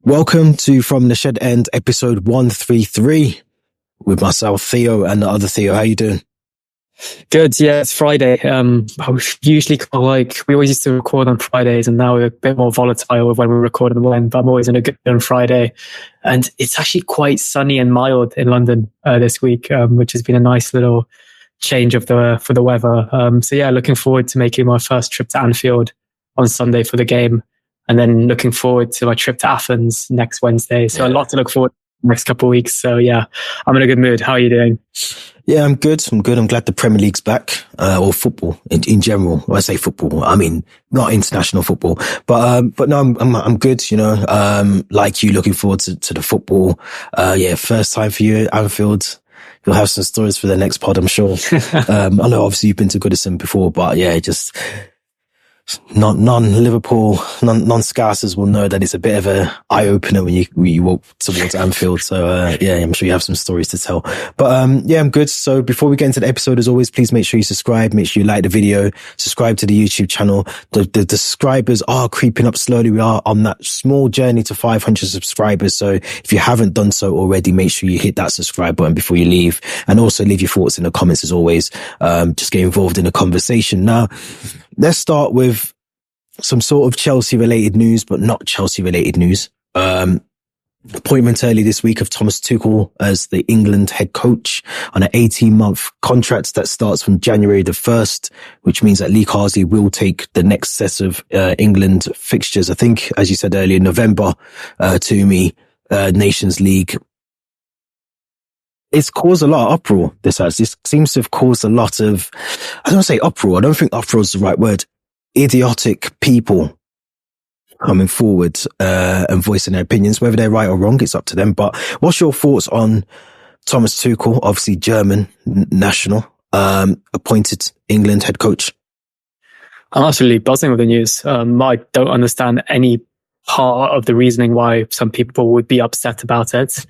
Welcome to From the Shed End, episode 133, with myself, Theo, and the other Theo. How you doing? Good, yeah, it's Friday. I was usually we always used to record on Fridays, and now we're a bit more volatile with when we record on the weekend, but I'm always in a good mood on Friday. And it's actually quite sunny and mild in London this week, which has been a nice little change for the weather. So yeah, looking forward to making my first trip to Anfield on Sunday for the game, and then looking forward to my trip to Athens next Wednesday. So a lot to look forward to the next couple of weeks. So yeah, I'm in a good mood. How are you doing? Yeah, I'm good. I'm glad the Premier League's back, or football in general. When I say football, I mean not international football, but no, I'm good. You know, like you, looking forward to the football. Yeah, first time for you at Anfield. You'll have some stories for the next pod, I'm sure. I know obviously you've been to Goodison before, but yeah, just non-Liverpool, non-Scousers will know that it's a bit of a eye-opener when you walk towards Anfield. So, yeah, I'm sure you have some stories to tell. But, yeah, I'm good. So before we get into the episode, as always, please make sure you subscribe, make sure you like the video, subscribe to the YouTube channel. The subscribers are creeping up slowly. We are on that small journey to 500 subscribers. So if you haven't done so already, make sure you hit that subscribe button before you leave, and also leave your thoughts in the comments as always. Just get involved in the conversation. Now, let's start with some sort of Chelsea-related news, but not Chelsea-related news. Appointment early this week of Thomas Tuchel as the England head coach on an 18-month contract that starts from January the 1st, which means that Lee Carsley will take the next set of England fixtures, I think, as you said earlier, November, Nations League. It's caused a lot of uproar, this seems to have caused a lot of, I don't want to say uproar, I don't think uproar is the right word, idiotic people coming forward and voicing their opinions. Whether they're right or wrong, it's up to them. But what's your thoughts on Thomas Tuchel, obviously German national, appointed England head coach? I'm absolutely buzzing with the news. I don't understand any part of the reasoning why some people would be upset about it.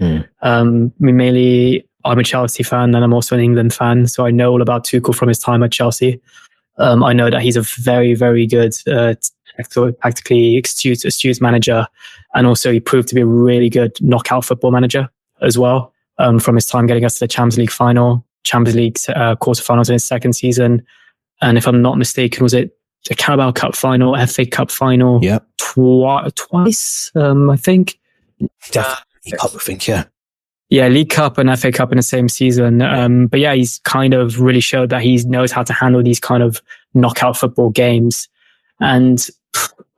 Mainly, I'm a Chelsea fan and I'm also an England fan, so I know all about Tuchel from his time at Chelsea. I know that he's a very, very good, tactically astute manager, and also he proved to be a really good knockout football manager as well. From his time getting us to the Champions League quarterfinals in his second season, and if I'm not mistaken, was it the Carabao Cup final, FA Cup final? Yeah, twice, I think. Definitely Cup, I think, yeah. Yeah, League Cup and FA Cup in the same season. But yeah, he's kind of really showed that he knows how to handle these kind of knockout football games. And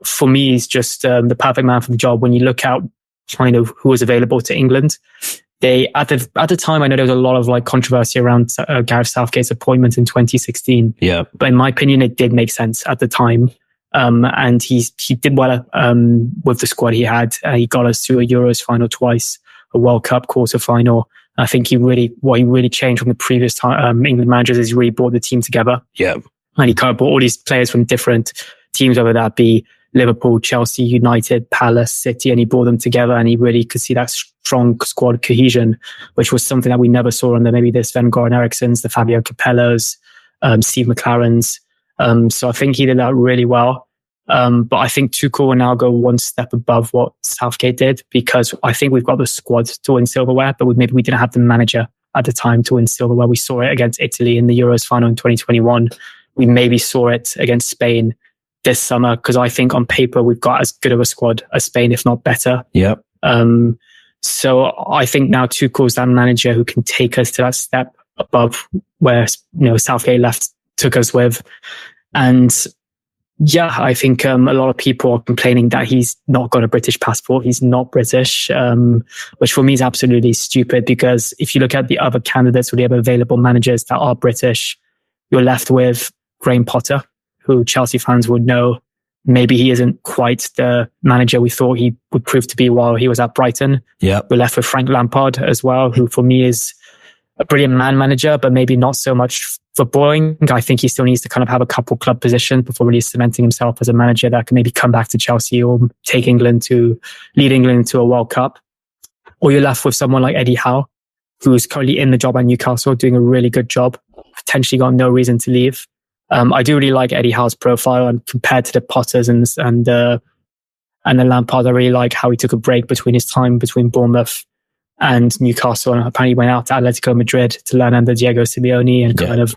for me, he's just the perfect man for the job. When you look at kind of who was available to England, at the time, I know there was a lot of controversy around Gareth Southgate's appointment in 2016. Yeah, but in my opinion, it did make sense at the time. And he did well with the squad he had. He got us to a Euros final twice, a World Cup quarter final. I think what he really changed from the previous time England managers is he really brought the team together. Yeah, and he kind of brought all these players from different teams, whether that be Liverpool, Chelsea, United, Palace, City, and he brought them together, and he really could see that strong squad cohesion, which was something that we never saw under maybe the Sven-Goran Erikssons, the Fabio Capellos, Steve McLarens. So I think he did that really well. But I think Tuchel will now go one step above what Southgate did, because I think we've got the squad to win silverware, but maybe we didn't have the manager at the time to win silverware. We saw it against Italy in the Euros final in 2021. We maybe saw it against Spain this summer, because I think on paper we've got as good of a squad as Spain, if not better. Yeah. So I think now Tuchel's that manager who can take us to that step above where Southgate took us with. And yeah, I think a lot of people are complaining that he's not got a British passport. He's not British, which for me is absolutely stupid, because if you look at the other candidates or the other available managers that are British, you're left with Graham Potter, who Chelsea fans would know. Maybe he isn't quite the manager we thought he would prove to be while he was at Brighton. Yeah. We're left with Frank Lampard as well, who for me is a brilliant man manager, but maybe not so much footballing. I think he still needs to kind of have a couple club positions before really cementing himself as a manager that can maybe come back to Chelsea or lead England to a World Cup. Or you're left with someone like Eddie Howe, who's currently in the job at Newcastle, doing a really good job, potentially got no reason to leave. I do really like Eddie Howe's profile, and compared to the Potters and And then Lampard, I really like how he took a break between his time between Bournemouth and Newcastle, and apparently went out to Atletico Madrid to learn under Diego Simeone and kind of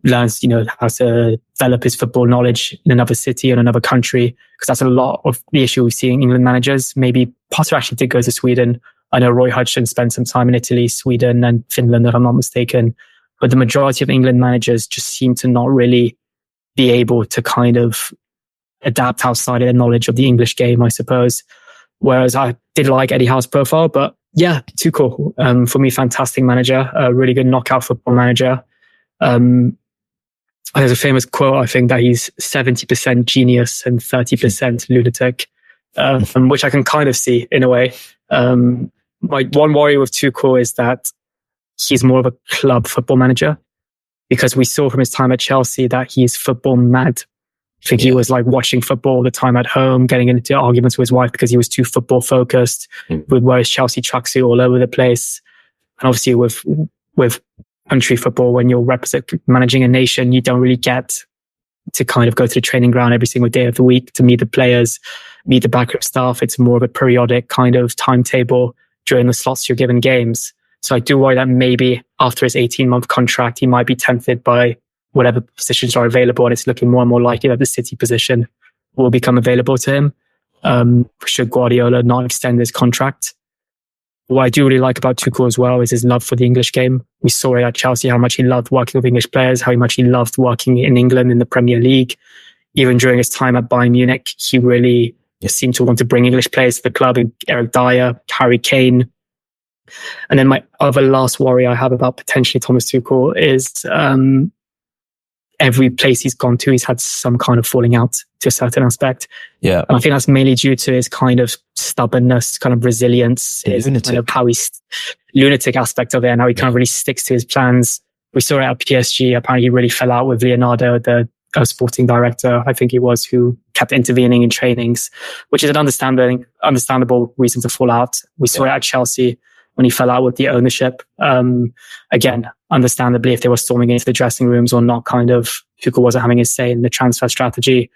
learns, how to develop his football knowledge in another city and another country, because that's a lot of the issue we see in England managers. Maybe Potter actually did go to Sweden. I know Roy Hodgson spent some time in Italy, Sweden and Finland, if I'm not mistaken. But the majority of England managers just seem to not really be able to kind of adapt outside of their knowledge of the English game, I suppose. Whereas I did like Eddie Howe's profile, but yeah, Tuchel, for me, fantastic manager, a really good knockout football manager. There's a famous quote, I think, that he's 70% genius and 30% lunatic, which I can kind of see in a way. My one worry with Tuchel is that he's more of a club football manager, because we saw from his time at Chelsea that he's football mad. I think he was like watching football all the time at home, getting into arguments with his wife because he was too football focused, would wear his Chelsea tracksuit all over the place. And obviously with country football, when you're managing a nation, you don't really get to kind of go to the training ground every single day of the week to meet the players, meet the backup staff. It's more of a periodic kind of timetable during the slots you're given games. So I do worry that maybe after his 18-month contract, he might be tempted by whatever positions are available, and it's looking more and more likely that the City position will become available to him, should Guardiola not extend his contract. What I do really like about Tuchel as well is his love for the English game. We saw it at Chelsea, how much he loved working with English players, how much he loved working in England in the Premier League. Even during his time at Bayern Munich, he really seemed to want to bring English players to the club, Eric Dyer, Harry Kane. And then my other last worry I have about potentially Thomas Tuchel is every place he's gone to, he's had some kind of falling out to a certain aspect. Yeah. And I think that's mainly due to his kind of stubbornness, kind of resilience, his kind of how he's lunatic aspect of it, and how he kind of really sticks to his plans. We saw it at PSG. Apparently he really fell out with Leonardo, the sporting director, I think he was, who kept intervening in trainings, which is an understandable reason to fall out. We saw it at Chelsea when he fell out with the ownership. Again, understandably, if they were storming into the dressing rooms or not, kind of, Tuchel wasn't having his say in the transfer strategy.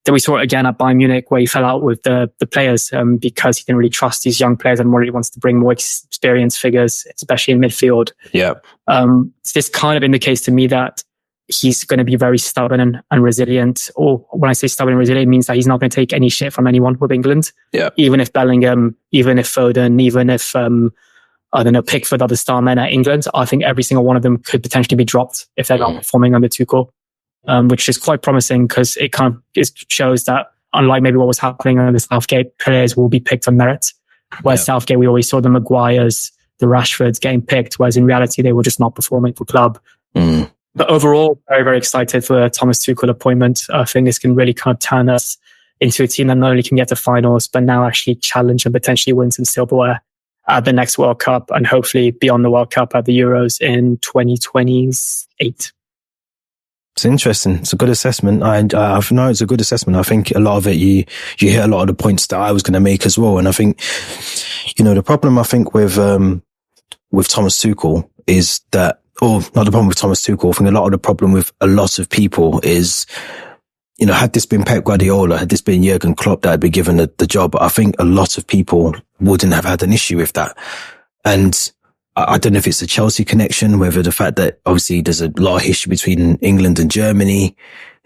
Then we saw it again at Bayern Munich, where he fell out with the players because he didn't really trust these young players and really wants to bring more experienced figures, especially in midfield. Yeah. So this kind of indicates to me that he's going to be very stubborn and resilient. Or when I say stubborn and resilient, it means that he's not going to take any shit from anyone with England. Yeah. Even if Bellingham, even if Foden, even if, Pickford are the star men at England, I think every single one of them could potentially be dropped if they're not performing under Tuchel, which is quite promising, because it kind of shows that, unlike maybe what was happening under Southgate, players will be picked on merit. Whereas Southgate, we always saw the Maguires, the Rashfords getting picked, whereas in reality, they were just not performing for club. But overall, very, very excited for the Thomas Tuchel appointment. I think this can really kind of turn us into a team that not only can get to finals, but now actually challenge and potentially win some silverware at the next World Cup, and hopefully beyond the World Cup at the Euros in 2028. It's interesting. It's a good assessment. I know it's a good assessment. I think a lot of it, you hit a lot of the points that I was going to make as well. And I think, the problem I think with Thomas Tuchel is that, or not the problem with Thomas Tuchel, I think a lot of the problem with a lot of people is, had this been Pep Guardiola, had this been Jurgen Klopp that had been given the job, I think a lot of people wouldn't have had an issue with that. And I don't know if it's a Chelsea connection, whether the fact that obviously there's a lot of history between England and Germany,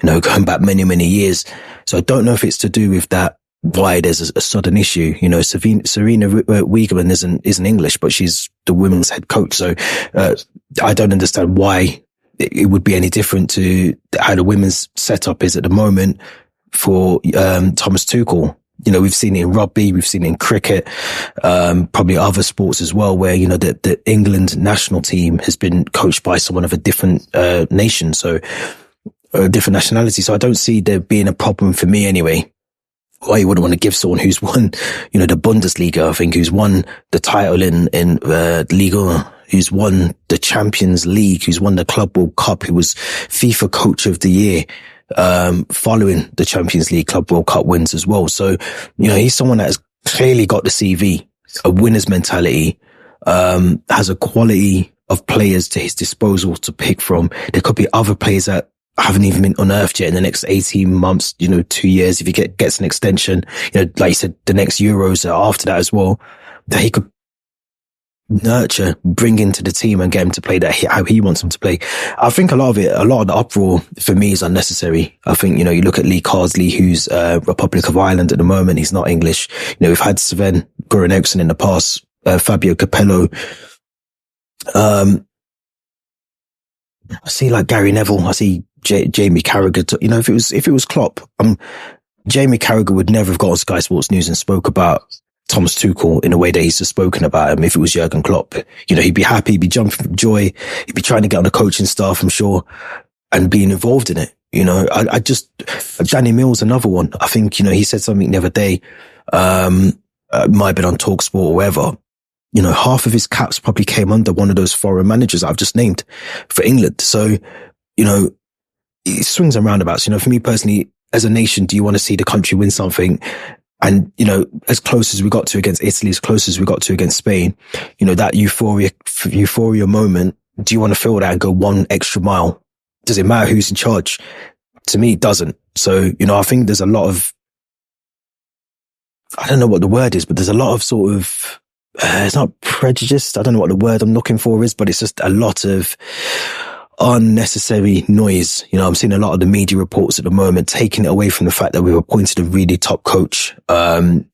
going back many, many years. So I don't know if it's to do with that, why there's a sudden issue. Serena Wiegman isn't English, but she's the women's head coach. So I don't understand why it would be any different to how the women's setup is at the moment for Thomas Tuchel. We've seen it in rugby, we've seen it in cricket, probably other sports as well, where, the England national team has been coached by someone of a different nation, so a different nationality. So I don't see there being a problem for me anyway. Why you wouldn't want to give someone who's won, the Bundesliga, I think, who's won the title in Liga, who's won the Champions League, who's won the Club World Cup, who was FIFA Coach of the Year, following the Champions League Club World Cup wins as well. So, he's someone that has clearly got the CV, a winner's mentality, has a quality of players to his disposal to pick from. There could be other players that haven't even been unearthed yet in the next 18 months, 2 years, if he gets an extension, like you said, the next Euros are after that as well, that he could nurture, bring into the team and get him to play how he wants him to play. I think a lot of the uproar for me is unnecessary. I think, you look at Lee Carsley, who's Republic of Ireland at the moment. He's not English. We've had Sven Goran Eriksson in the past, Fabio Capello. I see like Gary Neville. I see Jamie Carragher. If it was Klopp, Jamie Carragher would never have got on Sky Sports News and spoke about Thomas Tuchel in a way that he's just spoken about him. If it was Jurgen Klopp, he'd be happy, he'd be jumping for joy, he'd be trying to get on the coaching staff, I'm sure, and being involved in it. Danny Mills, another one. I think, he said something the other day, might have been on TalkSport or wherever. Half of his caps probably came under one of those foreign managers I've just named for England. So, it swings and roundabouts. For me personally, as a nation, do you want to see the country win something? And, as close as we got to against Italy, as close as we got to against Spain, that euphoria moment, do you want to feel that and go one extra mile? Does it matter who's in charge? To me, it doesn't. So, I think there's a lot of, I don't know what the word is, but there's a lot of sort of, it's not prejudice. I don't know what the word I'm looking for is, but it's just a lot of unnecessary noise. I'm seeing a lot of the media reports at the moment taking it away from the fact that we've appointed a really top coach, and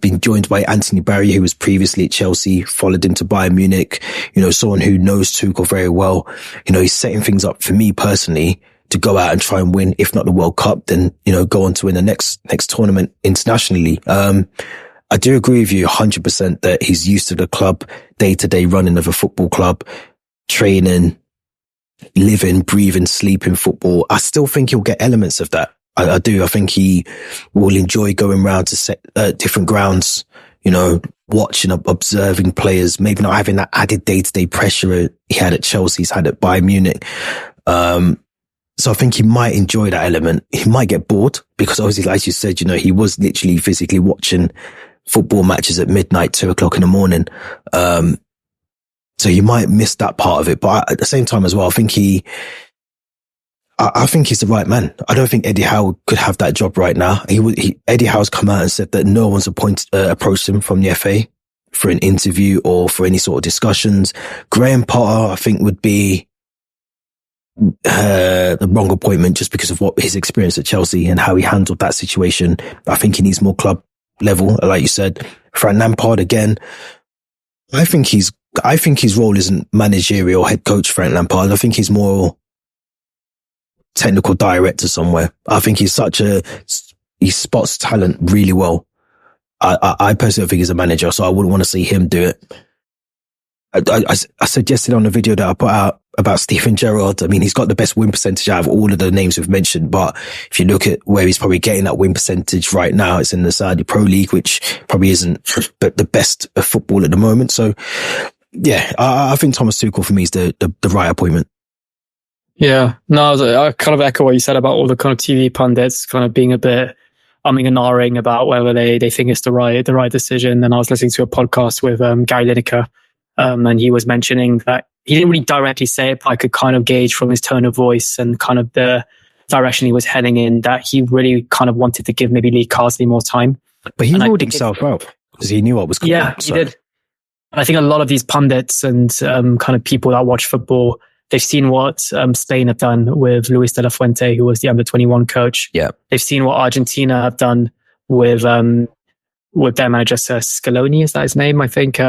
been joined by Anthony Barry, who was previously at Chelsea, followed him to Bayern Munich, someone who knows Tuchel very well. He's setting things up for me personally to go out and try and win, if not the World Cup, then, go on to win the next tournament internationally. I do agree with you 100% that he's used to the club, day-to-day running of a football club, training, living, breathing, sleeping football. I still think he'll get elements of that. I do. I think he will enjoy going around to different grounds, watching, observing players, maybe not having that added day-to-day pressure he had at Chelsea, he's had at Bayern Munich. So I think he might enjoy that element. He might get bored because obviously, like you said, he was literally physically watching football matches at midnight, 2:00 in the morning. So you might miss that part of it. But at the same time as well, I think he's the right man. I don't think Eddie Howe could have that job right now. Eddie Howe's come out and said that no one's approached him from the FA for an interview or for any sort of discussions. Graham Potter, I think, would be the wrong appointment just because of what his experience at Chelsea and how he handled that situation. I think he needs more club level, like you said. Frank Lampard, again, I think his role isn't managerial head coach, Frank Lampard. I think he's more technical director somewhere. I think he spots talent really well. I personally think he's a manager, so I wouldn't want to see him do it. I said yesterday on the video that I put out about Steven Gerrard, I mean, he's got the best win percentage out of all of the names we've mentioned, but if you look at where he's probably getting that win percentage right now, it's in the Saudi Pro League, which probably isn't the best of football at the moment. So yeah, I think Thomas Tuchel for me is the right appointment. Yeah, no, I kind of echo what you said about all the kind of TV pundits kind of being a bit umming and ahhing about whether they think it's the right decision. And I was listening to a podcast with Gary Lineker, and he was mentioning that he didn't really directly say it, but I could kind of gauge from his tone of voice and kind of the direction he was heading in that he really kind of wanted to give maybe Lee Carsley more time. But he ruled himself out because he knew what was coming. Yeah, he did. And I think a lot of these pundits and kind of people that watch football, they've seen what Spain have done with Luis de la Fuente, who was the under-21 coach. Yeah, they've seen what Argentina have done with their manager, Scaloni. Is that his name? I think.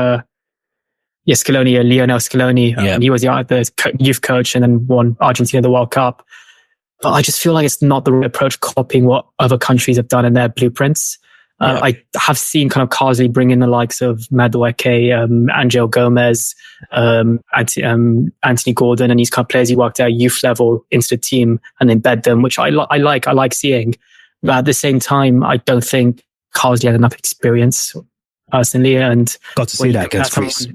Scaloni, Lionel Scaloni. He was the youth coach and then won Argentina the World Cup. But I just feel like it's not the right approach, copying what other countries have done in their blueprints. I have seen kind of Carsley bring in the likes of Madueke, Angel Gomez, Anthony Gordon, and these kind of players he worked at youth level into the team and embed them, which I like seeing. But at the same time, I don't think Carsley had enough experience personally. And got to see that against Greece.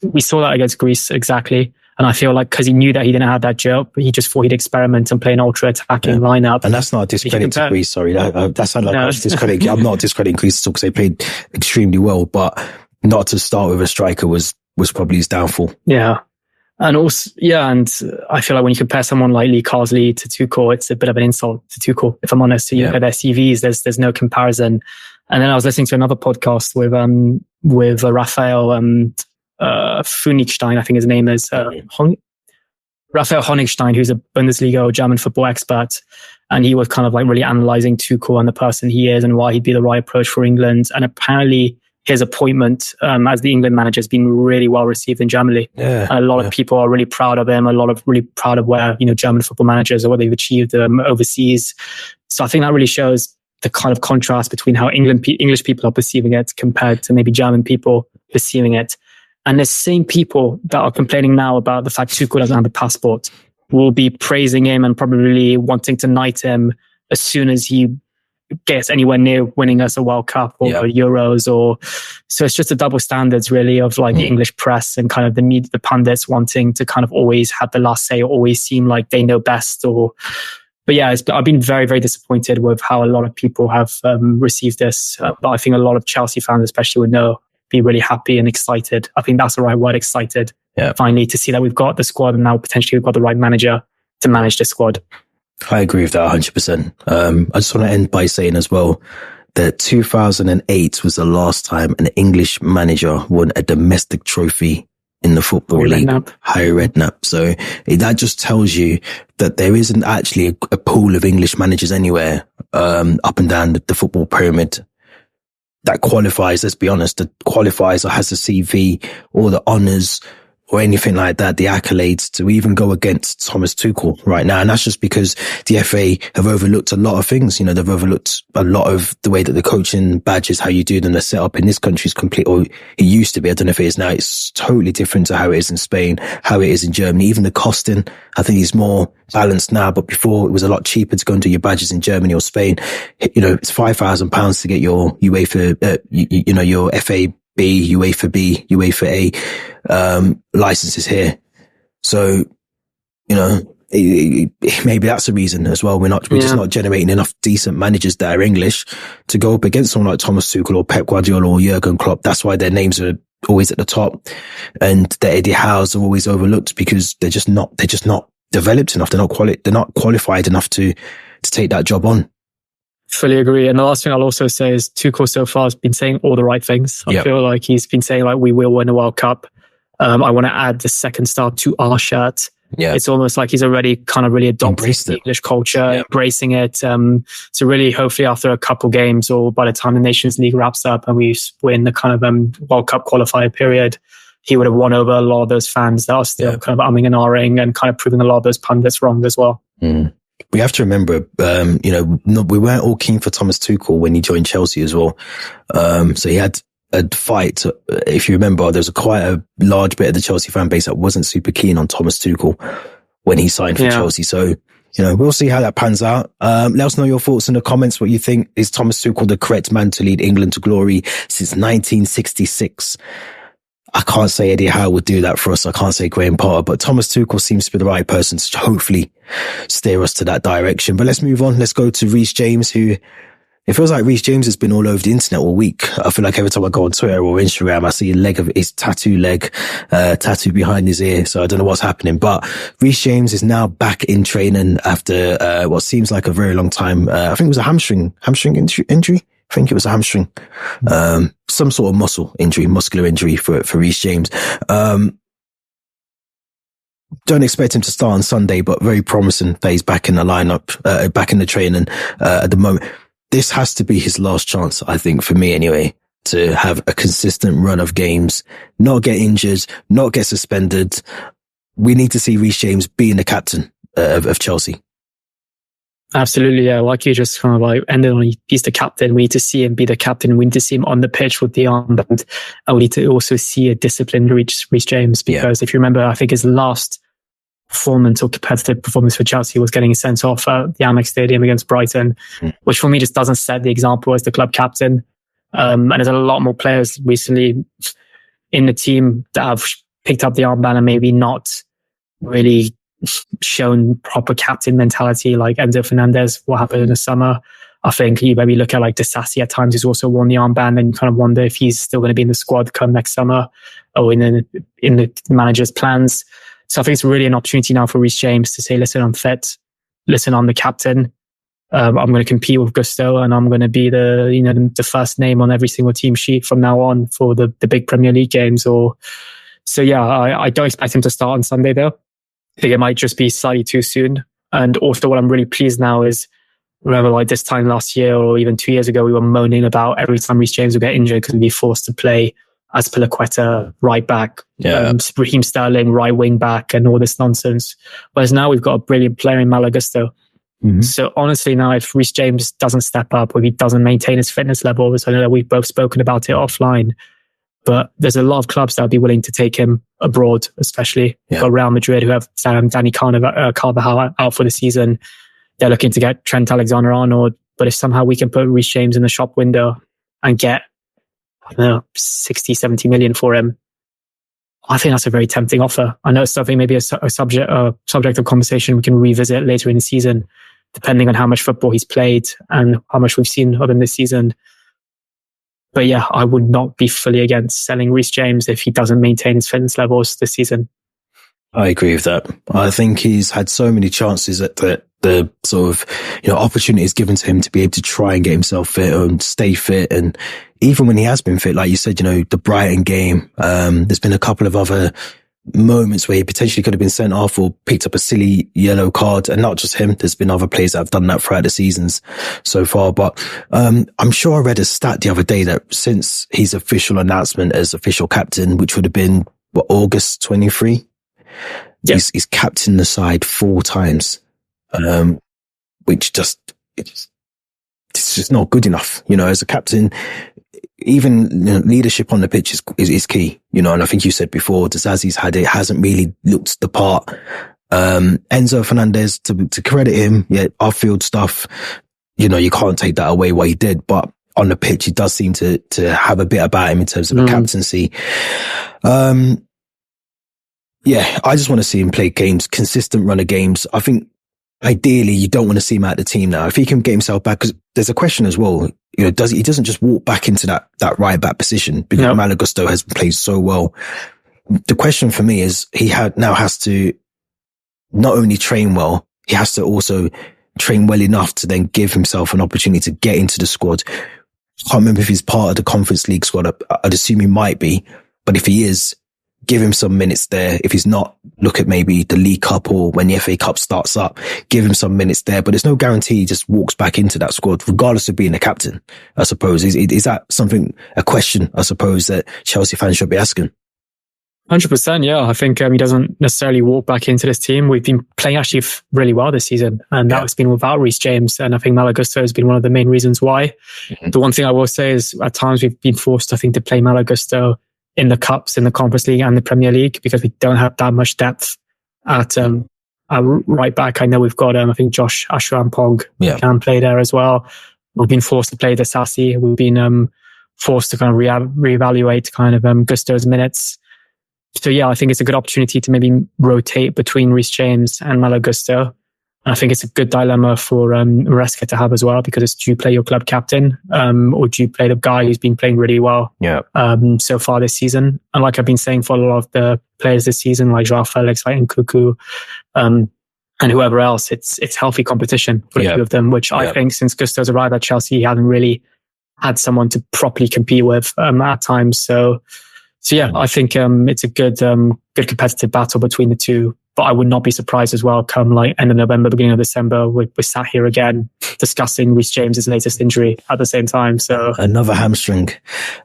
We saw that against Greece, exactly. And I feel like because he knew that he didn't have that job, he just thought he'd experiment and play an ultra-attacking lineup. And that's not a discredit to Greece, sorry. That's not like discredit. I'm not discrediting Greece because they played extremely well, but not to start with a striker was probably his downfall. Yeah. And also, and I feel like when you compare someone like Lee Carsley to Tuchel, it's a bit of an insult to Tuchel, if I'm honest. So you look at their CVs, there's no comparison. And then I was listening to another podcast with Raphael Funigstein, I think his name is, Raphael Honigstein, who's a Bundesliga or German football expert. And he was kind of like really analysing Tuchel and the person he is and why he'd be the right approach for England. And apparently his appointment as the England manager has been really well received in Germany. And a lot of people are really proud of him. A lot of really proud of where, German football managers or what they've achieved overseas. So I think that really shows the kind of contrast between how English people are perceiving it compared to maybe German people perceiving it. And the same people that are complaining now about the fact Tuchel doesn't have a passport will be praising him and probably wanting to knight him as soon as he gets anywhere near winning us a World Cup or Euros. So it's just the double standards really of like the English press and kind of the media, the pundits wanting to kind of always have the last say, or always seem like they know best. But yeah, I've been very, very disappointed with how a lot of people have received this. But I think a lot of Chelsea fans especially would be really happy and excited. I think that's the right word, excited. Finally, to see that we've got the squad and now potentially we've got the right manager to manage the squad. I agree with that 100%. I just want to end by saying as well that 2008 was the last time an English manager won a domestic trophy in the Football League. Harry Redknapp. So that just tells you that there isn't actually a pool of English managers anywhere up and down the football pyramid that qualifies, let's be honest, that qualifies or has a CV or the honours or anything like that, the accolades to even go against Thomas Tuchel right now. And that's just because the FA have overlooked a lot of things. They've overlooked a lot of the way that the coaching badges, how you do them, they're set up in this country is complete, or it used to be. I don't know if it is now. It's totally different to how it is in Spain, how it is in Germany. Even the costing, I think is more balanced now. But before it was a lot cheaper to go and do your badges in Germany or Spain. It's £5,000 to get your UEFA, your FA B, UEFA B, UEFA A licenses here. So, maybe that's the reason as well. We're just not generating enough decent managers that are English to go up against someone like Thomas Tuchel or Pep Guardiola or Jurgen Klopp. That's why their names are always at the top, and the Eddie Howe's are always overlooked because they're just not developed enough. They're not qualified enough to take that job on. Fully agree. And the last thing I'll also say is Tuchel so far has been saying all the right things. I feel like he's been saying like, we will win a World Cup. I want to add the second star to our shirt. It's almost like he's already kind of really adopted the English culture, embracing it. So really, hopefully after a couple games or by the time the Nations League wraps up and we win the kind of World Cup qualifier period, he would have won over a lot of those fans that are still kind of umming and ahhing and kind of proving a lot of those pundits wrong as well. We have to remember, we weren't all keen for Thomas Tuchel when he joined Chelsea as well. So he had a fight. If you remember, there was quite a large bit of the Chelsea fan base that wasn't super keen on Thomas Tuchel when he signed for Chelsea. So, we'll see how that pans out. Let us know your thoughts in the comments. What you think, is Thomas Tuchel the correct man to lead England to glory since 1966? I can't say Eddie Howe would do that for us. I can't say Graham Potter, but Thomas Tuchel seems to be the right person to hopefully steer us to that direction. But let's move on. Let's go to Reece James, who it feels like Reece James has been all over the internet all week. I feel like every time I go on Twitter or Instagram, I see a leg of his tattoo behind his ear. So I don't know what's happening, but Reece James is now back in training after what seems like a very long time. I think it was a hamstring injury. I think it was a hamstring, some sort of muscular injury for Reece James. Don't expect him to start on Sunday, but very promising that he's back in the lineup, back in the training, at the moment. This has to be his last chance, I think, for me anyway, to have a consistent run of games, not get injured, not get suspended. We need to see Reece James being the captain of Chelsea. Absolutely, yeah. Like you just kind of like ended on, he's the captain. We need to see him be the captain. We need to see him on the pitch with the armband. And we need to also see a disciplined Reece James, because if you remember, I think his last performance or competitive performance for Chelsea was getting sent off at the Amex Stadium against Brighton, which for me just doesn't set the example as the club captain. And there's a lot more players recently in the team that have picked up the armband and maybe not really shown proper captain mentality, like Enzo Fernandez, what happened in the summer. I think you maybe look at like Disasi at times, who's also worn the armband, and you kind of wonder if he's still going to be in the squad come next summer or in the manager's plans. So I think it's really an opportunity now for Reece James to say, listen, I'm fit. Listen, I'm the captain. I'm going to compete with Gusto, and I'm going to be the first name on every single team sheet from now on for the big Premier League games. I don't expect him to start on Sunday though. I think it might just be slightly too soon. And also what I'm really pleased now is, remember like this time last year or even 2 years ago, we were moaning about every time Reece James would get injured because we'd be forced to play Azpilicueta right back, Raheem Sterling right wing back, and all this nonsense. Whereas now we've got a brilliant player in Malo Gusto. Mm-hmm. So honestly, now if Reece James doesn't step up or he doesn't maintain his fitness levels, I know that we've both spoken about it offline, but there's a lot of clubs that would be willing to take him abroad, especially for Real Madrid, who have Danny Carvajal out for the season. They're looking to get Trent Alexander-Arnold, but if somehow we can put Reece James in the shop window and get, I don't know, 60, 70 million for him, I think that's a very tempting offer. I know it's something, maybe a subject of conversation we can revisit later in the season, depending on how much football he's played and how much we've seen of him this season. But yeah, I would not be fully against selling Reece James if he doesn't maintain his fitness levels this season. I agree with that. I think he's had so many chances that the sort of, opportunities given to him to be able to try and get himself fit and stay fit. And even when he has been fit, like you said, the Brighton game, there's been a couple of other moments where he potentially could have been sent off or picked up a silly yellow card, and not just him. There's been other players that have done that throughout the seasons so far. But I'm sure I read a stat the other day that since his official announcement as official captain, which would have been August 23, he's captained the side 4 times, which it's just not good enough. As a captain, even leadership on the pitch is key, and I think you said before, Disasi's hasn't really looked the part. Enzo Fernandez, to credit him, off-field stuff, you can't take that away what he did, but on the pitch, he does seem to have a bit about him in terms of a captaincy. I just want to see him play games, consistent run of games. I think ideally you don't want to see him out of the team now. If he can get himself back, because there's a question as well, he doesn't just walk back into that right back position because Malo Gusto has played so well. The question for me is he now has to not only train well, he has to also train well enough to then give himself an opportunity to get into the squad. I can't remember if he's part of the Conference League squad. I'd assume he might be, but if he is, give him some minutes there. If he's not, look at maybe the League Cup or when the FA Cup starts up, give him some minutes there. But there's no guarantee he just walks back into that squad, regardless of being the captain, I suppose. Is that a question, I suppose, that Chelsea fans should be asking? 100%, yeah. I think he doesn't necessarily walk back into this team. We've been playing actually really well this season, and that's been without Reece James. And I think Malo Gusto has been one of the main reasons why. Mm-hmm. The one thing I will say is at times we've been forced, I think, to play Malo Gusto in the cups, in the Conference League and the Premier League, because we don't have that much depth at right back. I know we've got, I think Josh Ashram-Pong can play there as well. We've been forced to play Disasi. We've been forced to kind of reevaluate kind of Gusto's minutes. So I think it's a good opportunity to maybe rotate between Reece James and Malo Gusto. And I think it's a good dilemma for Maresca to have as well, because do you play your club captain or do you play the guy who's been playing really well so far this season? And like I've been saying for a lot of the players this season, like Joao Felix, like Nkuku, and whoever else, it's healthy competition for a few of them, which I think since Gusto's arrived at Chelsea, he hasn't really had someone to properly compete with at times. So I think it's a good competitive battle between the two. But I would not be surprised as well come like end of November, beginning of December, we're sat here again discussing Reece James's latest injury at the same time. So another hamstring.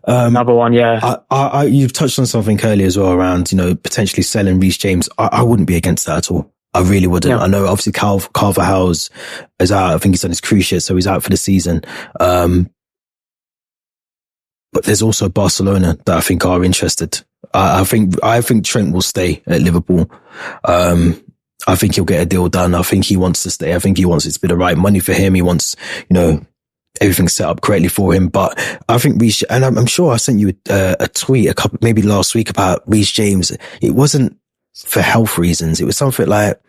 Another one, yeah. You've touched on something earlier as well around, potentially selling Reece James. I wouldn't be against that at all. I really wouldn't. Yeah. I know obviously Carvajal is out. I think he's on his cruciate, so he's out for the season. But there's also Barcelona that I think are interested. I think Trent will stay at Liverpool. I think he'll get a deal done. I think he wants to stay. I think he wants it to be the right money for him. He wants, everything set up correctly for him. But I think and I'm sure I sent you a tweet maybe last week about Reece James. It wasn't for health reasons. It was something like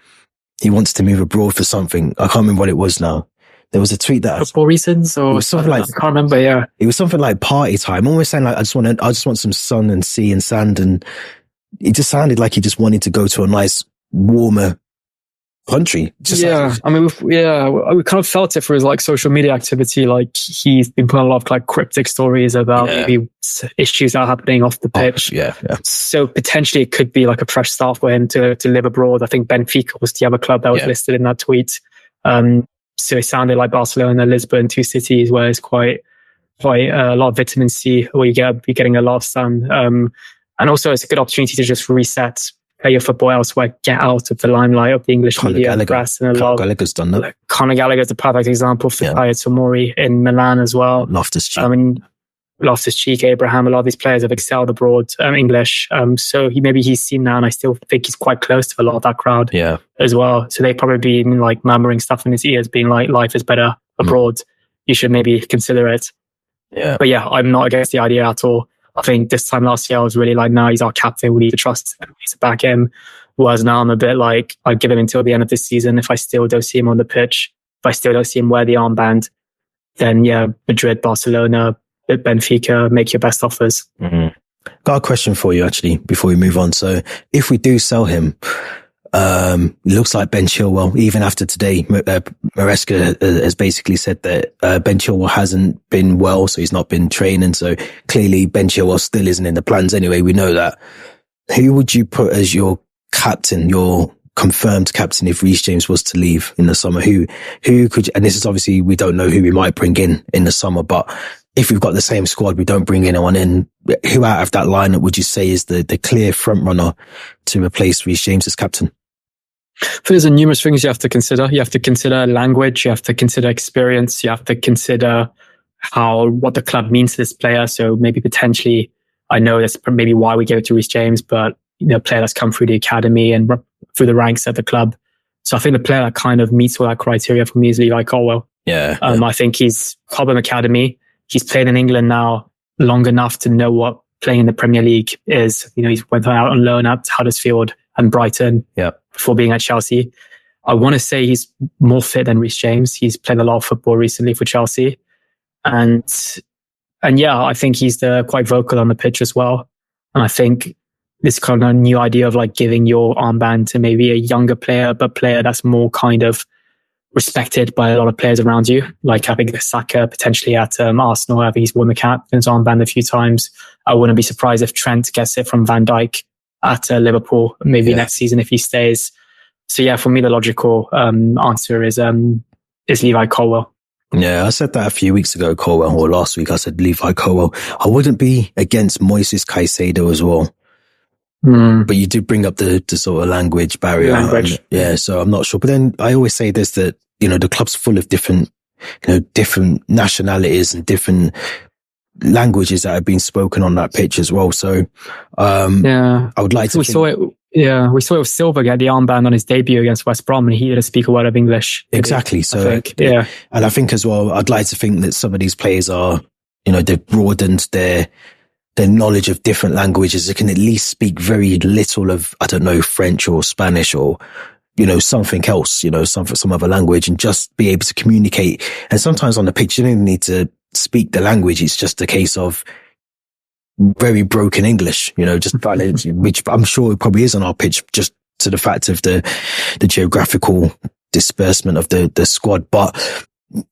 he wants to move abroad for something. I can't remember what it was now. There was a tweet that football reasons, or something like, I can't remember. Yeah, it was something like party time. Almost saying like, I just want some sun and sea and sand, and it just sounded like he just wanted to go to a nice, warmer country. We kind of felt it for his like social media activity. Like he's been putting a lot of like cryptic stories about maybe issues that are happening off the pitch. So potentially it could be like a fresh start for him to live abroad. I think Benfica was the other club that was listed in that tweet. So it sounded like Barcelona, Lisbon, 2 cities where it's quite a lot of vitamin C, where you're getting a lot of sun. And also it's a good opportunity to just reset, play your football elsewhere, get out of the limelight of the English media and press. And Conor Gallagher's done that. Conor Gallagher's the perfect example for Kaya Tomori in Milan as well. Loftus-Cheek, Abraham, a lot of these players have excelled abroad, English. So he's seen that, and I still think he's quite close to a lot of that crowd as well. So they've probably been like murmuring stuff in his ears, being like, life is better abroad. You should maybe consider it. Yeah. But I'm not against the idea at all. I think this time last year I was really like, no, he's our captain. We need to trust him. We need to back him. Whereas now I'm a bit like, I'd give him until the end of this season. If I still don't see him on the pitch, if I still don't see him wear the armband, then Madrid, Barcelona, Benfica, make your best offers. Mm-hmm. Got a question for you actually before we move on. So if we do sell him, it looks like Ben Chilwell, even after today, Maresca has basically said that Ben Chilwell hasn't been well, so he's not been training. So clearly Ben Chilwell still isn't in the plans anyway. We know that. Who would you put as your captain, your confirmed captain, if Reece James was to leave in the summer? Who could, and this is obviously, we don't know who we might bring in the summer, but if we've got the same squad, we don't bring anyone in, who out of that lineup would you say is the clear front runner to replace Reece James as captain? I think there's numerous things you have to consider. You have to consider language. You have to consider experience. You have to consider what the club means to this player. So maybe potentially, I know that's maybe why we gave it to Reece James, but a player that's come through the academy and through the ranks at the club. So I think the player that kind of meets all that criteria for me is Levi Colwill. I think he's Cobham Academy. He's played in England now long enough to know what playing in the Premier League is. He's went out on loan at Huddersfield and Brighton before being at Chelsea. I want to say he's more fit than Reece James. He's played a lot of football recently for Chelsea. And I think he's quite vocal on the pitch as well. And I think this kind of new idea of like giving your armband to maybe a younger player, but player that's more kind of respected by a lot of players around you. Like I think Saka potentially at Arsenal, I think he's worn the captain's armband a few times. I wouldn't be surprised if Trent gets it from Van Dijk at Liverpool, maybe next season if he stays. So for me, the logical answer is Levi Colwill. Yeah, I said that a few weeks ago, Colwill, or last week I said Levi Colwill. I wouldn't be against Moises Caicedo as well. But you do bring up the sort of language barrier. So I'm not sure. But then I always say this, that, the club's full of different nationalities and different languages that have been spoken on that pitch as well. So, I would like to. We saw it with Silva get the armband on his debut against West Brom, and he didn't speak a word of English. Exactly. So, and I think as well, I'd like to think that some of these players are, they've broadened their knowledge of different languages. They can at least speak very little of, I don't know, French or Spanish or, something else, some other language, and just be able to communicate. And sometimes on the pitch, you don't even need to speak the language. It's just a case of very broken English, which I'm sure it probably is on our pitch, just to the fact of the geographical disbursement of the squad. But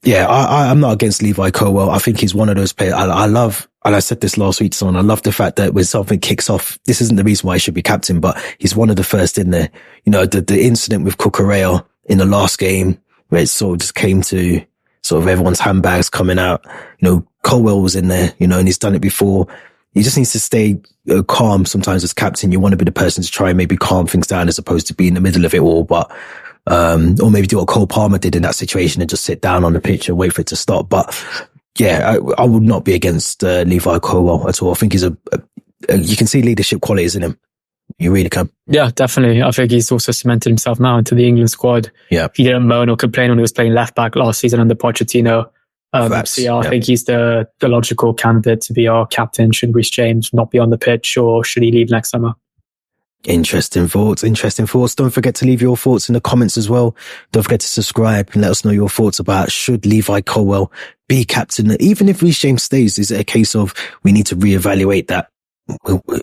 I'm not against Levi Colwill. I think he's one of those players I love. And I said this last week to someone, I love the fact that when something kicks off, this isn't the reason why he should be captain, but he's one of the first in there. The incident with Cucurella in the last game, where it sort of just came to sort of everyone's handbags coming out. Colwill was in there, and he's done it before. He just needs to stay calm. Sometimes as captain, you want to be the person to try and maybe calm things down as opposed to be in the middle of it all. But, or maybe do what Cole Palmer did in that situation and just sit down on the pitch and wait for it to stop. But I would not be against Levi Colwill at all. I think he's you can see leadership qualities in him. You really can. Yeah, definitely. I think he's also cemented himself now into the England squad. Yeah. He didn't moan or complain when he was playing left back last season under Pochettino. I think he's the logical candidate to be our captain. Should Reece James not be on the pitch, or should he leave next summer? Interesting thoughts. Don't forget to leave your thoughts in the comments as well. Don't forget to subscribe and let us know your thoughts about, should Levi Colwill be captain? Even if Reece James stays, is it a case of we need to reevaluate that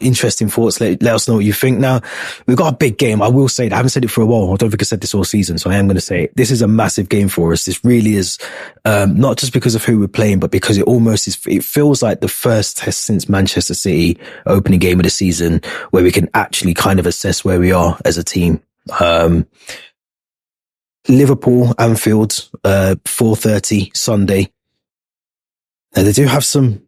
Interesting thoughts. Let us know what you think. Now, we've got a big game. I will say that. I haven't said it for a while. I don't think I said this all season, so I am going to say it. This is a massive game for us. This really is, not just because of who we're playing, but because it feels like the first test since Manchester City opening game of the season where we can actually kind of assess where we are as a team. Liverpool, Anfield, 4:30 Sunday. Now, they do have some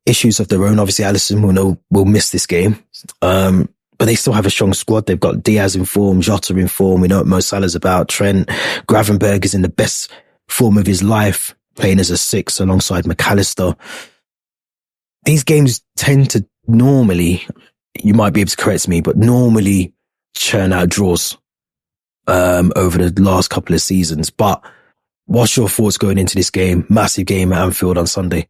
issues of their own. Obviously, Alisson will miss this game. But they still have a strong squad. They've got Diaz in form, Jota in form. We know what Mo Salah's about. Trent, Gravenberg is in the best form of his life, playing as a 6 alongside McAllister. These games tend to normally, you might be able to correct me, but normally churn out draws over the last couple of seasons. But what's your thoughts going into this game? Massive game at Anfield on Sunday.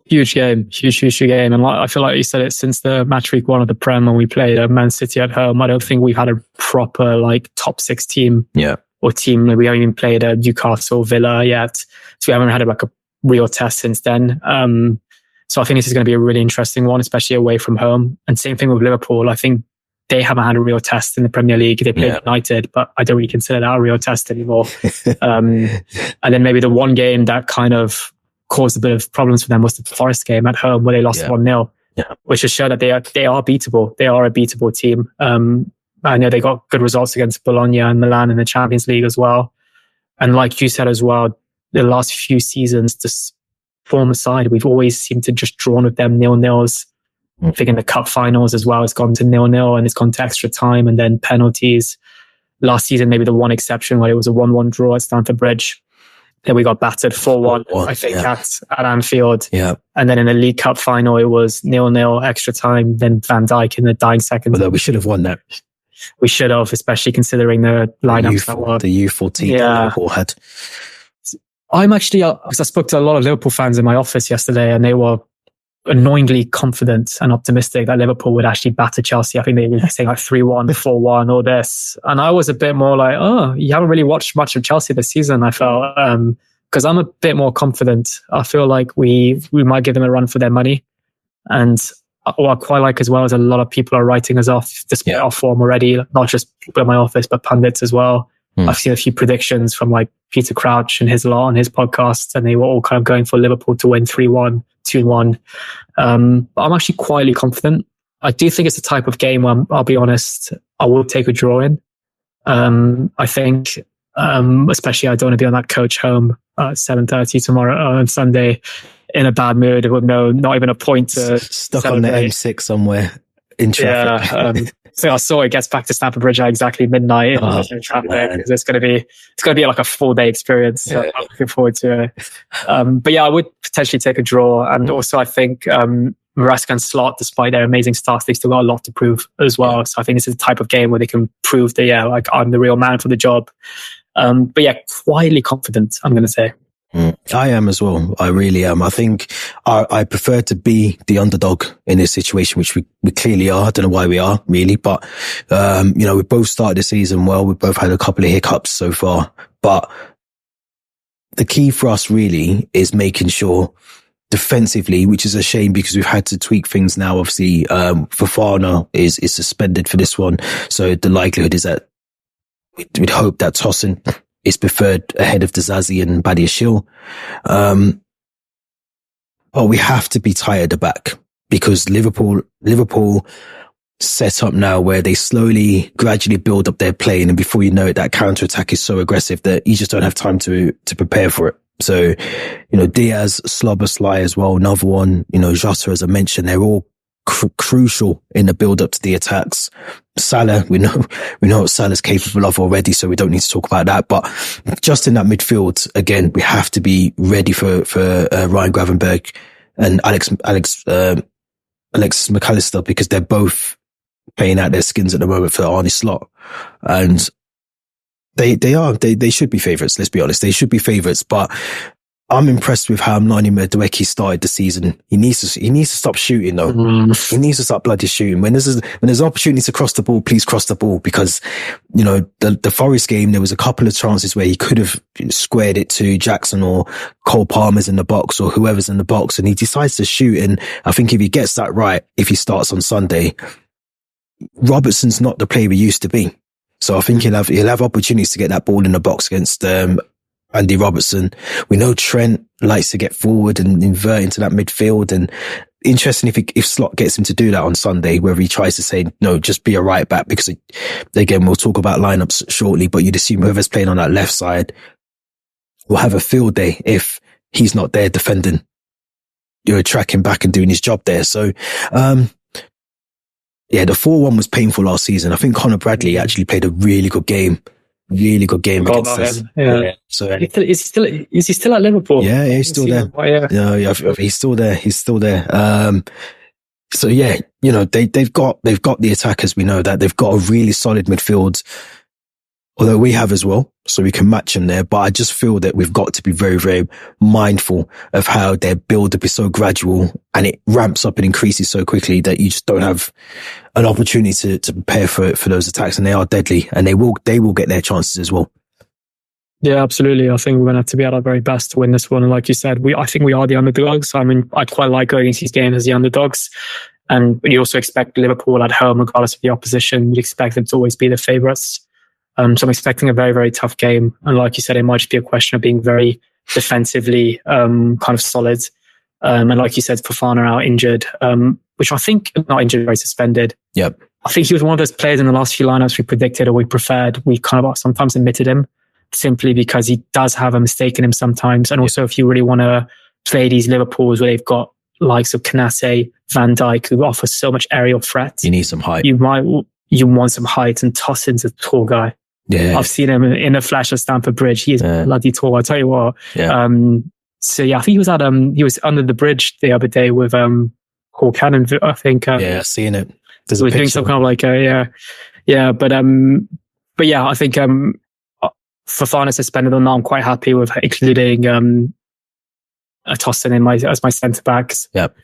Huge game, huge game. And I feel like you said it since the match week 1 of the Prem when we played Man City at home. I don't think we've had a proper top 6 team. Yeah. Or team. We haven't even played Newcastle, Villa yet. So we haven't had a real test since then. So I think this is going to be a really interesting one, especially away from home. And same thing with Liverpool. I think they haven't had a real test in the Premier League. They played United, but I don't really consider that a real test anymore. And then maybe the one game that kind of caused a bit of problems for them was the Forest game at home where they lost 1-0, which just showed that they are beatable. They are a beatable team. I know they got good results against Bologna and Milan in the Champions League as well. And like you said as well, the last few seasons, this form aside, we've always seemed to just drawn with them 0-0s. I think in the cup finals as well, it's gone to 0-0 and it's gone to extra time and then penalties. Last season, maybe the one exception where it was a 1-1 draw at Stamford Bridge. Then we got battered 4-1, I think, at Anfield. Yeah. And then in the League Cup final, it was 0-0 extra time. Then Van Dijk in the dying seconds. Although we should have won that. We should have, especially considering the lineups the U14 that Liverpool had. I'm actually, because I spoke to a lot of Liverpool fans in my office yesterday, and they were annoyingly confident and optimistic that Liverpool would actually batter Chelsea. I think they were saying 3-1, 4-1, all this. And I was a bit more like, oh, you haven't really watched much of Chelsea this season, I felt. Because I'm a bit more confident. I feel like we might give them a run for their money. And what I quite like as well is a lot of people are writing us off despite our form already, not just people in my office, but pundits as well. I've seen a few predictions from Peter Crouch and his lot on his podcast, and they were all kind of going for Liverpool to win 3-1, 2-1. But I'm actually quietly confident. I do think it's the type of game where I'll be honest, I will take a draw in. I think, especially I don't want to be on that coach home at 7:30 tomorrow on Sunday in a bad mood with not even a point to stuck celebrate. On the M6 somewhere in traffic. Yeah. So I saw it gets back to Stamford Bridge at exactly midnight in traffic. It's going to be like a 4-day experience. So I'm looking forward to it. But yeah, I would potentially take a draw. And also I think, Maresca and Slot, despite their amazing starts, they still got a lot to prove as well. So I think this is the type of game where they can prove that, I'm the real man for the job. But yeah, quietly confident, I'm going to say. I am as well. I really am. I think I prefer to be the underdog in this situation, which we clearly are. I don't know why we are really, but, we both started the season well. We both had a couple of hiccups so far, but the key for us really is making sure defensively, which is a shame because we've had to tweak things now. Obviously, Fofana is suspended for this one. So the likelihood is that we'd hope that Tosin is preferred ahead of Dizazi and Badiashile. But we have to be tight at the back because Liverpool set up now where they gradually build up their play. And before you know it, that counter-attack is so aggressive that you just don't have time to prepare for it. So, Diaz, Szoboszlai as well, another one, Jota, as I mentioned, they're all crucial in the build up to the attacks. Salah, we know what Salah's capable of already, so we don't need to talk about that. But just in that midfield, again, we have to be ready for Ryan Gravenberg and Alex McAllister because they're both playing out their skins at the moment for Arne slot, and they should be favourites. Let's be honest, they should be favourites, but I'm impressed with how Nani Madueke started the season. He needs to stop shooting though. He needs to stop bloody shooting. When there's an opportunity to cross the ball, please cross the ball, because, you know, the Forest game, there was a couple of chances where he could have squared it to Jackson or Cole Palmer's in the box or whoever's in the box, and he decides to shoot. And I think if he gets that right, if he starts on Sunday, Robertson's not the player he used to be. So I think he'll have opportunities to get that ball in the box against Andy Robertson. We know Trent likes to get forward and invert into that midfield, and interesting if Slot gets him to do that on Sunday, whether he tries to say, no, just be a right back, because again, we'll talk about lineups shortly, but you'd assume whoever's playing on that left side will have a field day if he's not there defending, you know, tracking back and doing his job there. So, yeah, the 4-1 was painful last season. I think Conor Bradley actually played a really good game. Against us. Yeah. So is he still at Liverpool? Yeah, he's still there. Yeah, he's still there. So yeah, you know, they've got the attackers. We know that they've got a really solid midfield, although we have as well, so we can match them there. But I just feel that we've got to be very, very mindful of how their build up is so gradual and it ramps up and increases so quickly that you just don't have an opportunity to prepare for those attacks, and they are deadly, and they will get their chances as well. Yeah, absolutely. I think we're going to have to be at our very best to win this one. And like you said, I think we are the underdogs. I mean, I quite like going into these games as the underdogs. And you also expect Liverpool at home, regardless of the opposition, you'd expect them to always be the favourites. So I'm expecting a very, very tough game. And like you said, it might just be a question of being very defensively kind of solid. And like you said, Fofana out injured, which I think, not injured, very suspended. Yep. I think he was one of those players in the last few lineups we predicted or we preferred. We kind of sometimes omitted him simply because he does have a mistake in him sometimes. And also, if you really want to play these Liverpools where they've got likes of Canate, Van Dijk, who offer so much aerial threat, you need some height. You want some height, and Tossin's a tall guy. Yeah, I've seen him in the flash at Stamford Bridge. He is bloody tall. I tell you what. Yeah. So yeah, I think he was under the bridge the other day with Hall Cannon. I think. Yeah, seeing it. There's a doing some kind of like but yeah, I think Fofana suspended or not, I'm quite happy with including Tossin as my centre backs. Yep.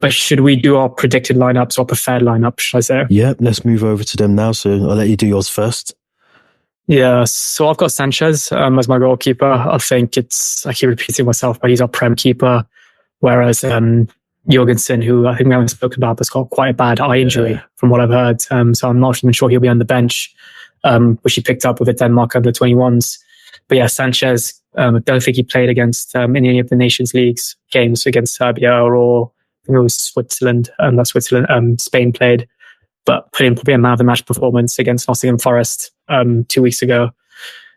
But should we do our predicted lineups or preferred lineup? Should I say? Yep. Let's move over to them now. So I'll let you do yours first. Yeah, so I've got Sanchez as my goalkeeper. I think I keep repeating myself, but he's our Prem keeper. Whereas Jorgensen, who I think we haven't spoken about, has got quite a bad eye injury from what I've heard. So I'm not even sure he'll be on the bench, which he picked up with the Denmark under 21s. But yeah, Sanchez, I don't think he played against any of the Nations League's games against Serbia or I think it was Switzerland. Spain played. But put in probably a man of the match performance against Nottingham Forest 2 weeks ago.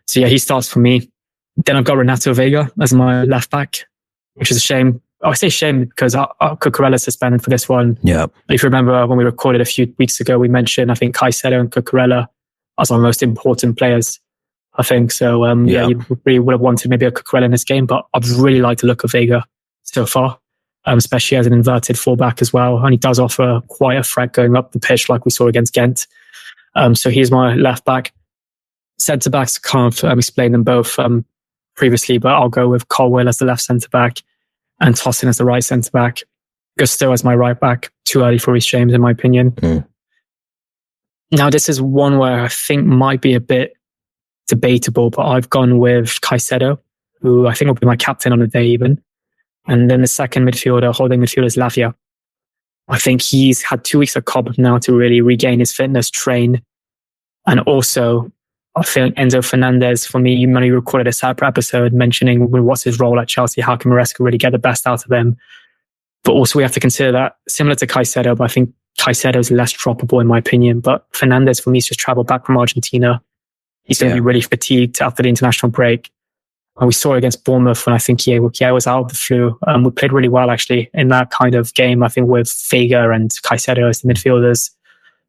So yeah, he starts for me. Then I've got Renato Vega as my left back, which is a shame. I say shame because Cucurella's suspended for this one. Yeah. If you remember when we recorded a few weeks ago, we mentioned, I think, Caicedo and Cucurella as our most important players. I think so. You really would have wanted maybe a Cucurella in this game, but I'd really like the look of Vega so far. Especially as an inverted fullback as well. And he does offer quite a threat going up the pitch like we saw against Ghent. So he's my left back. Centre backs, can't explain them both previously, but I'll go with Colwell as the left centre back and Tossin as the right centre back. Gusto as my right back. Too early for Reece James, in my opinion. Now, this is one where I think might be a bit debatable, but I've gone with Caicedo, who I think will be my captain on the day even. And then the second holding midfielder is Lavia. I think he's had 2 weeks of Cobb now to really regain his fitness, train. And also, I think Enzo Fernandez, for me, when he recorded a separate episode mentioning what's his role at Chelsea, how can Maresca really get the best out of him. But also we have to consider that, similar to Caicedo, but I think Caicedo is less droppable in my opinion. But Fernandez, for me, has just travelled back from Argentina. He's going to be really fatigued after the international break. And we saw it against Bournemouth when I think he was out of the flu. We played really well, actually, in that kind of game, I think, with Vega and Caicedo as the midfielders.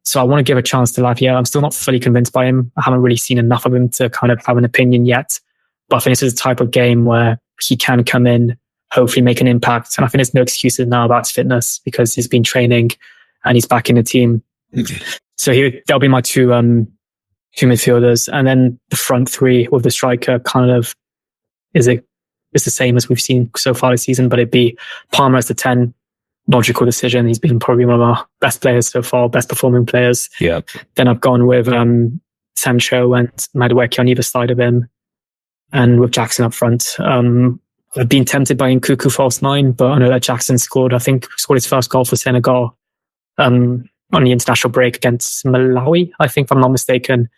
So I want to give a chance to Lavia. I'm still not fully convinced by him. I haven't really seen enough of him to kind of have an opinion yet. But I think this is the type of game where he can come in, hopefully make an impact. And I think there's no excuses now about his fitness because he's been training and he's back in the team. So that'll be my two midfielders. And then the front three with the striker kind of, is it is the same as we've seen so far this season, but it'd be Palmer as the 10. Logical decision. He's been probably one of our best players so far, best performing players. Yeah. Then I've gone with Sancho and Madueke on either side of him, and with Jackson up front. I've been tempted by Nkuku false 9, but I know that Jackson scored his first goal for Senegal on the international break against Malawi, I think, if I'm not mistaken.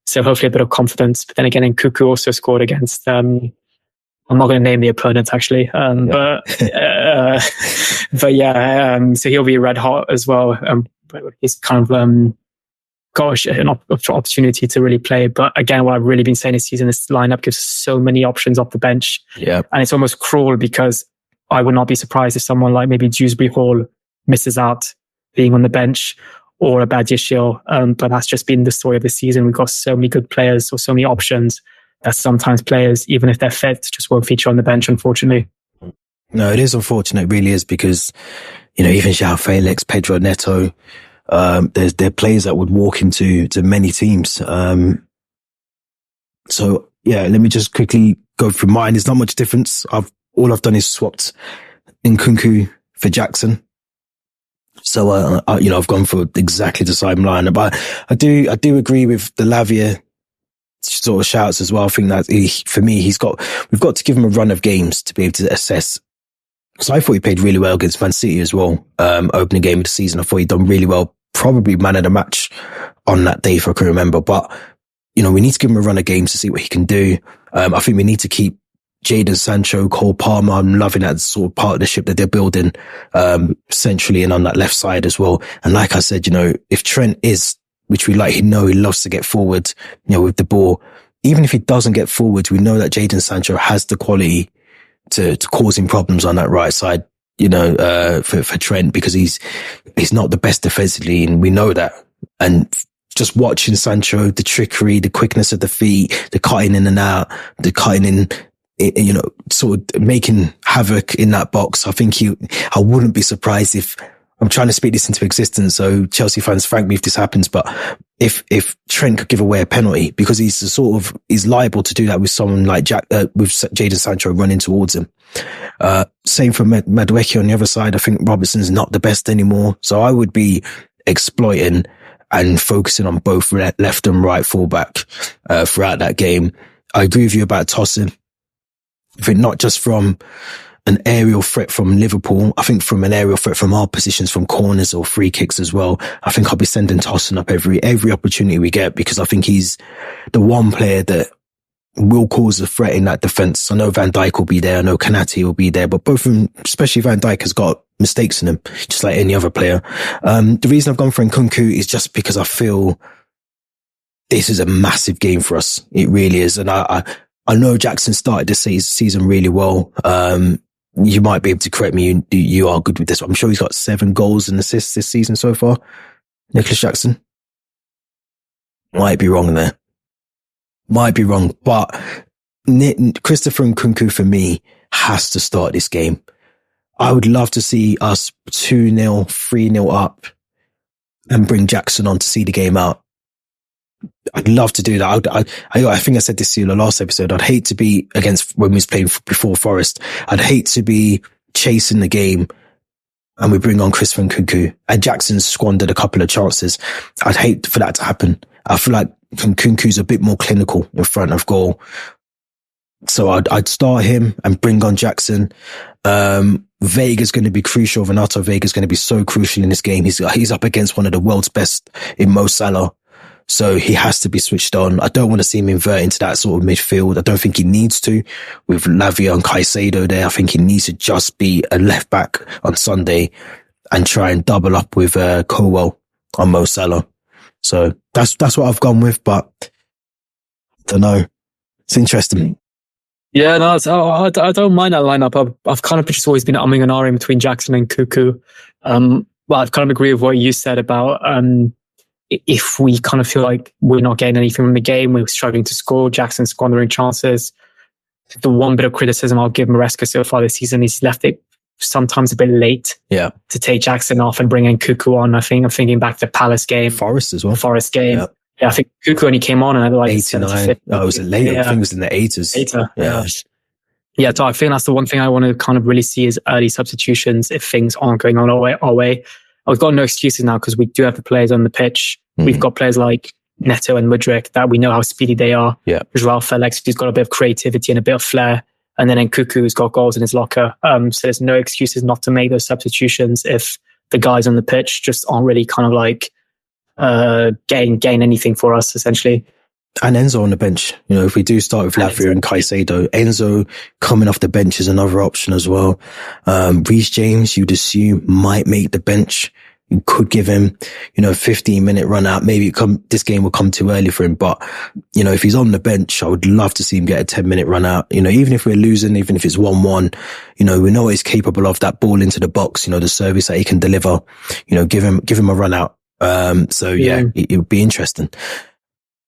So hopefully a bit of confidence. But then again, Nkuku also scored against I'm not going to name the opponent actually, but so he'll be red hot as well. He's kind of an opportunity to really play. But again, what I've really been saying this season, this lineup gives so many options off the bench. Yeah, and it's almost cruel because I would not be surprised if someone like maybe Dewsbury Hall misses out being on the bench, or a Badiashile. But that's just been the story of the season. We've got so many good players or so many options that sometimes players, even if they're fit, just won't feature on the bench, unfortunately. No, it is unfortunate. It really is, because, even João Felix, Pedro Neto, they're players that would walk into many teams. So yeah, let me just quickly go through mine. There's not much difference. All I've done is swapped Nkunku for Jackson. So, I've gone for exactly the same line. But I do agree with the Lavia sort of shouts as well. I think that for me, we've got to give him a run of games to be able to assess. Because I thought he played really well against Man City as well. Opening game of the season, I thought he'd done really well. Probably man of the match on that day, if I can remember. But, we need to give him a run of games to see what he can do. I think we need to keep Jadon Sancho, Cole Palmer. I'm loving that sort of partnership that they're building centrally and on that left side as well. And like I said, if Trent is, which we like, he loves to get forward, with the ball. Even if he doesn't get forward, we know that Jadon Sancho has the quality to cause him problems on that right side, for Trent, because he's not the best defensively, and we know that. And just watching Sancho, the trickery, the quickness of the feet, the cutting in and out, the cutting in, sort of making havoc in that box. I think I wouldn't be surprised if, I'm trying to speak this into existence, so Chelsea fans, thank me if this happens, but if Trent could give away a penalty, because he's liable to do that with someone like with Jadon Sancho running towards him. Same for Madueke on the other side. I think Robertson's not the best anymore, so I would be exploiting and focusing on both left and right fullback throughout that game. I agree with you about tossing. I think not just from an aerial threat from Liverpool, I think from an aerial threat from our positions, from corners or free kicks as well. I think I'll be sending Tosin up every opportunity we get, because I think he's the one player that will cause a threat in that defence. I know Van Dijk will be there, I know Kanate will be there, but both of them, especially Van Dijk, has got mistakes in him, just like any other player. The reason I've gone for Nkunku is just because I feel this is a massive game for us. It really is. And I know Jackson started this season really well. You might be able to correct me. You are good with this. I'm sure he's got 7 goals and assists this season so far. Nicholas Jackson. Might be wrong there. Might be wrong. But Christopher Nkunku, for me, has to start this game. I would love to see us 2-0, 3-0 up and bring Jackson on to see the game out. I'd love to do that. I think I said this to you in the last episode. I'd hate to be against, when we was playing before Forest, I'd hate to be chasing the game and we bring on Christopher Nkunku and Jackson squandered a couple of chances. I'd hate for that to happen. I feel like Nkunku's a bit more clinical in front of goal. So I'd start him and bring on Jackson. Vega's going to be crucial. Renato Vega's going to be so crucial in this game. He's up against one of the world's best in Mo Salah. So he has to be switched on. I don't want to see him invert into that sort of midfield. I don't think he needs to. With Lavia and Caicedo there, I think he needs to just be a left back on Sunday and try and double up with Colwell on Mo Salah. So that's what I've gone with, but I don't know. It's interesting. Yeah, no, I don't mind that lineup. I've kind of just always been umming and ahhing between Jackson and Nkunku. Well, I've kind of agree with what you said about if we kind of feel like we're not getting anything from the game, we're struggling to score, Jackson squandering chances. The one bit of criticism I'll give Maresca so far this season is he's left it sometimes a bit late to take Jackson off and bring in Nkunku on. I'm thinking back to the Palace game. Forest as well. Forest game. Yeah. Yeah, I think Nkunku only came on and I like 89. Oh, was it late? I think it was in the 80s. Yeah. Yeah, so I think that's the one thing I want to kind of really see is early substitutions if things aren't going on our way. We've got no excuses now because we do have the players on the pitch. We've got players like Neto and Mudryk that we know how speedy they are. Yeah. There's Ralph Felix, who's got a bit of creativity and a bit of flair. And then Nkuku's got goals in his locker. So there's no excuses not to make those substitutions if the guys on the pitch just aren't really kind of like gain anything for us, essentially. And Enzo on the bench. You know, if we do start with Lavia and Caicedo, Enzo coming off the bench is another option as well. Reece James, you'd assume, might make the bench. You could give him, you know, a 15-minute run out. Maybe this game will come too early for him. But, you know, if he's on the bench, I would love to see him get a 10-minute run out. You know, even if we're losing, even if it's 1-1, you know, we know what he's capable of, that ball into the box, you know, the service that he can deliver, you know, give him a run out. So yeah, it would be interesting.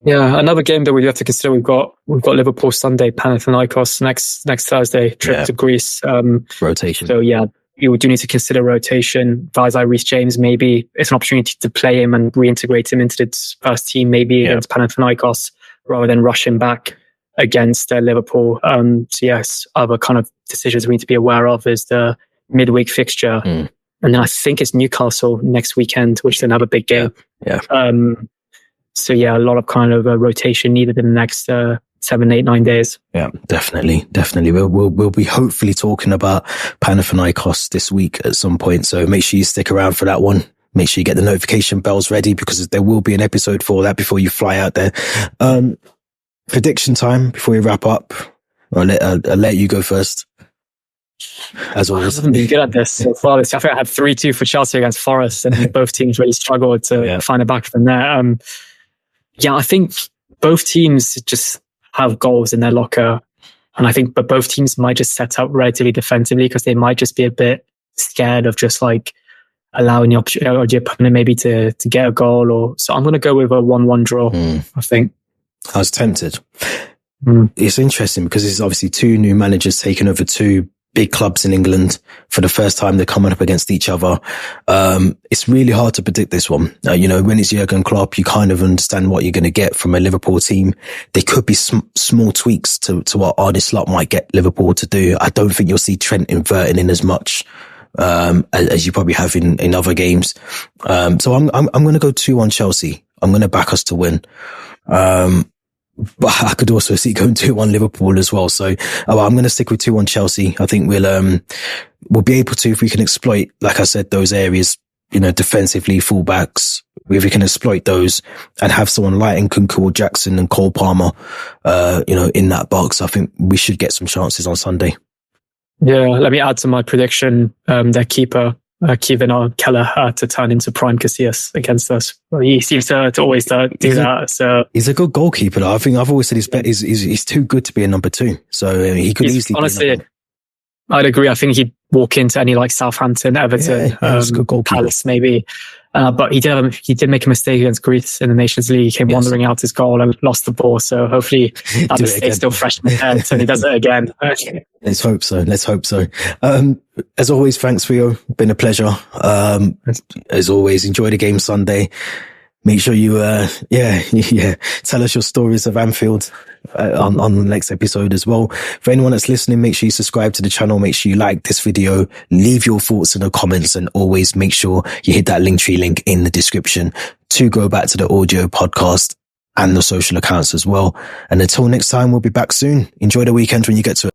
Yeah, another game that we have to consider. We've got Liverpool Sunday, Panathinaikos next Thursday, trip to Greece. Rotation. So yeah, you do need to consider rotation. Guys like Reece James, maybe it's an opportunity to play him and reintegrate him into the first team, maybe against Panathinaikos, rather than rush him back against Liverpool. So yes, other kind of decisions we need to be aware of is the midweek fixture. And then I think it's Newcastle next weekend, which is another big game. Yeah. So yeah, a lot of kind of rotation needed in the next 7, 8, 9 days. Yeah, definitely. We'll be hopefully talking about Panathinaikos this week at some point. So make sure you stick around for that one. Make sure you get the notification bells ready because there will be an episode for that before you fly out there. Prediction time before we wrap up. I'll let you go first. As always, I haven't been good at this so far. I think I had 3-2 for Chelsea against Forest, and both teams really struggled to find it back from there. I think both teams just have goals in their locker, and I think but both teams might just set up relatively defensively because they might just be a bit scared of just like allowing the opponent maybe to get a goal. So I'm going to go with a 1-1 draw. I think I was tempted. It's interesting because it's obviously two new managers taking over two big clubs in England for the first time. They're coming up against each other. It's really hard to predict this one. You know, when it's Jurgen Klopp, you kind of understand what you're going to get from a Liverpool team. There could be small tweaks to what Arne Slot might get Liverpool to do. I don't think you'll see Trent inverting in as much as you probably have in other games. So I'm going to go 2-1 Chelsea. I'm going to back us to win. But I could also see going 2-1 Liverpool as well. So I'm going to stick with 2-1 Chelsea. I think we'll be able to, if we can exploit, like I said, those areas, you know, defensively, fullbacks, if we can exploit those and have someone like Nkunku or Jackson and Cole Palmer, you know, in that box, I think we should get some chances on Sunday. Yeah, let me add to my prediction. Their keeper, Kevin Keller, to turn into prime Casillas against us. Well, he seems to always do that. So he's a good goalkeeper, though. I think I've always said he's too good to be a number 2. So he could easily. Honestly, I'd agree. I think he'd walk into any like Southampton, Everton, Palace, maybe. But he did make a mistake against Greece in the Nations League. He came wandering out his goal and lost the ball. So hopefully that mistake's still fresh in his head and he does it again. Let's hope so. As always, thanks, Theo. Been a pleasure. As always, enjoy the game Sunday. Make sure you, tell us your stories of Anfield on the next episode as well. For anyone that's listening, make sure you subscribe to the channel. Make sure you like this video. Leave your thoughts in the comments and always make sure you hit that Linktree link in the description to go back to the audio podcast and the social accounts as well. And until next time, we'll be back soon. Enjoy the weekend when you get to it.